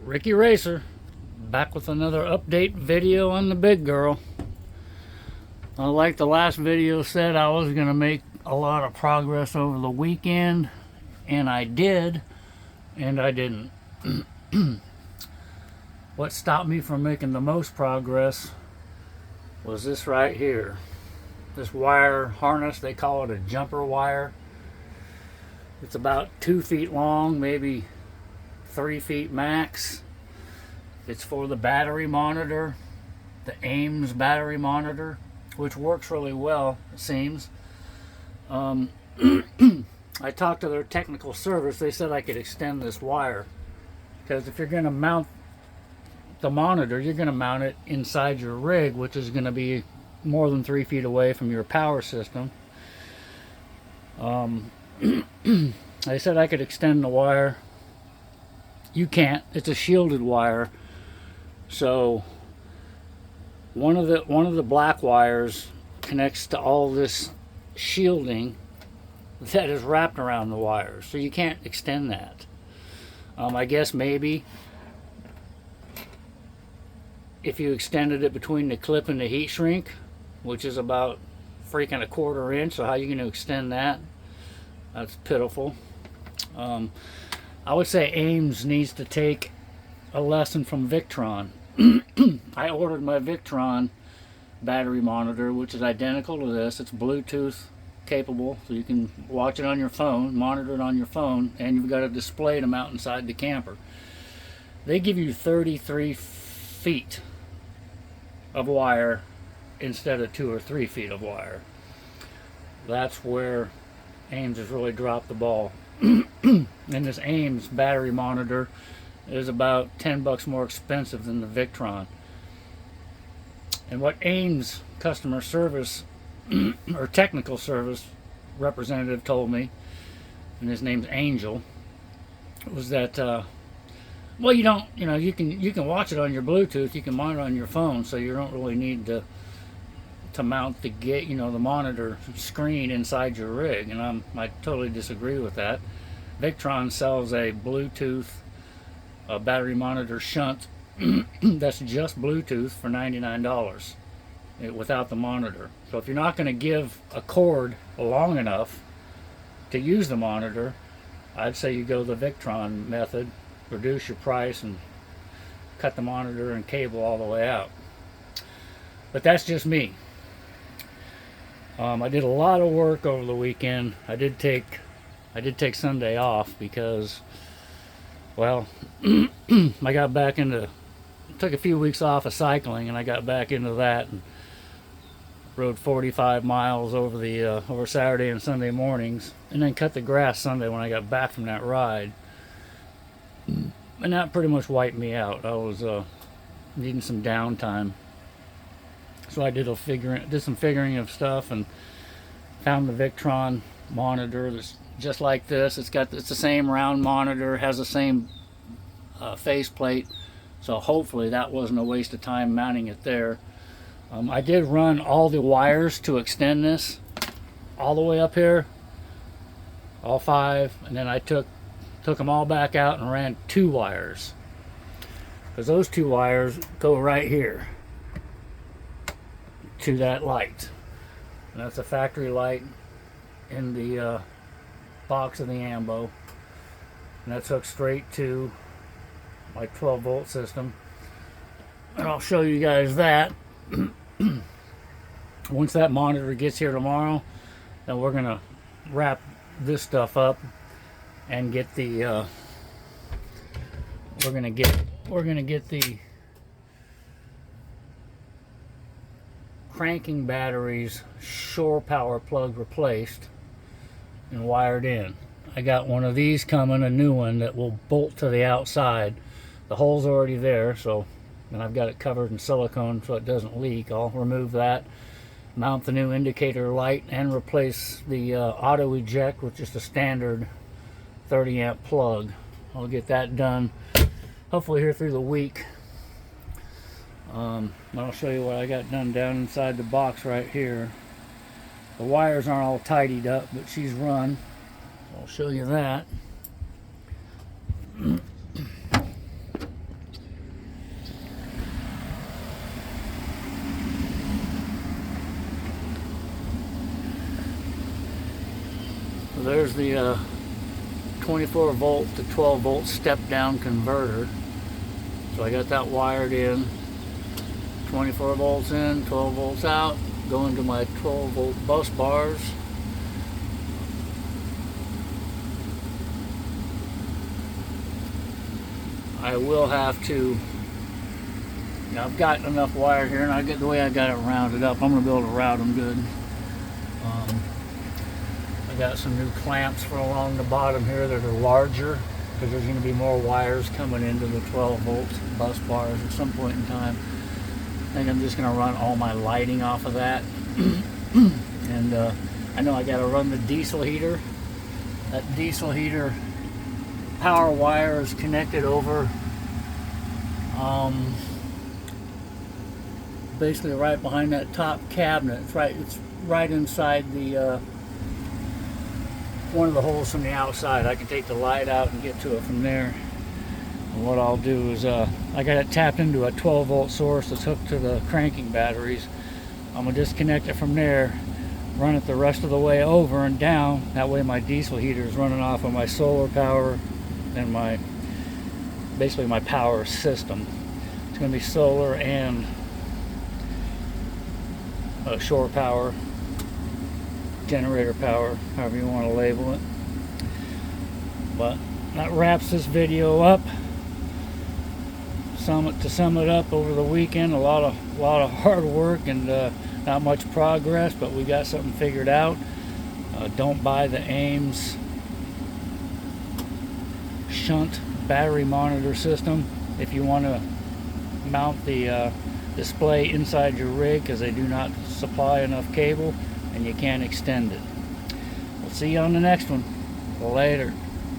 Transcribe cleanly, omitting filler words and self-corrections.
Ricky Racer, back with another update video on the big girl. Like the last video said, I was going to make a lot of progress over the weekend, and I did, and I didn't. What stopped me from making the most progress was this right here. This wire harness, they call it a jumper wire. It's about 2 feet long, maybe 3 feet max. It's for the battery monitor, the Ames battery monitor, which works really well, it seems. I talked to their technical service. They said I could extend this wire, because if you're going to mount the monitor, you're going to mount it inside your rig, which is going to be more than 3 feet away from your power system. They said I could extend the wire. You can't. It's a shielded wire. So one of the black wires connects to all this shielding that is wrapped around the wire. So you can't extend that. I guess maybe if you extended it between the clip and the heat shrink, which is about freaking 1/4 inch, so how are you going to extend that? That's pitiful. I would say Ames needs to take a lesson from Victron. I ordered my Victron battery monitor, which is identical to this. It's Bluetooth capable, so you can watch it on your phone, monitor it on your phone, and you've got a display to mount inside the camper. They give you 33 feet of wire instead of 2 or 3 feet of wire. That's where Ames has really dropped the ball. And this Ames battery monitor is about 10 bucks more expensive than the Victron. And what Ames customer service or technical service representative told me, and his name's Angel, was that well, you can watch it on your Bluetooth, you can monitor it on your phone, so you don't really need to mount the the monitor screen inside your rig. And I totally disagree with that. Victron sells a Bluetooth battery monitor shunt that's just Bluetooth for $99 without the monitor. So if you're not going to give a cord long enough to use the monitor, I'd say you go the Victron method, reduce your price, and cut the monitor and cable all the way out. But that's just me. I did a lot of work over the weekend. I did take Sunday off because, well, I got back into, took a few weeks off of cycling, and I got back into that and rode 45 miles over Saturday and Sunday mornings, and then cut the grass Sunday when I got back from that ride. And that pretty much wiped me out. I was needing some downtime. So I did some figuring of stuff and found the Victron monitor that's just like this. It's the same round monitor, has the same faceplate. So hopefully that wasn't a waste of time mounting it there. I did run all the wires to extend this all the way up here, all 5, and then I took them all back out and ran 2 wires, because those 2 wires go right here to that light, and that's a factory light in the box of the Ambo, and that's hooked straight to my 12-volt system. And I'll show you guys that once that monitor gets here tomorrow. Then we're gonna wrap this stuff up and get the we're gonna get the cranking batteries shore power plug replaced and wired in. I got one of these coming, a new one that will bolt to the outside. The hole's already there, so, and I've got it covered in silicone so it doesn't leak. I'll remove that, mount the new indicator light, and replace the auto eject, which is the standard 30 amp plug. I'll get that done hopefully here through the week. I'll show you what I got done down inside the box right here. The wires aren't all tidied up, but she's run. I'll show you that. there's the 24 volt to 12 volt step down converter. So I got that wired in, 24 volts in, 12 volts out, going to my 12 volt bus bars. I will have to, I've got enough wire here, and I get the way I got it rounded up, I'm going to be able to route them good. I got some new clamps for along the bottom here that are larger, because there's going to be more wires coming into the 12 volt bus bars at some point in time. I think I'm just going to run all my lighting off of that. And I know I got to run the diesel heater. That diesel heater power wire is connected over basically right behind that top cabinet. It's right inside the one of the holes from the outside. I can take the light out and get to it from there. And what I'll do is I got it tapped into a 12 volt source that's hooked to the cranking batteries. I'm gonna disconnect it from there, run it the rest of the way over and down. That way my diesel heater is running off of my solar power and my basically my power system. It's going to be solar and shore power, generator power, however you want to label it. But that wraps this video up. To sum it up, over the weekend, a lot of hard work and not much progress, but we got something figured out. Don't buy the Ames shunt battery monitor system if you want to mount the display inside your rig, because they do not supply enough cable and you can't extend it. We'll see you on the next one. Later.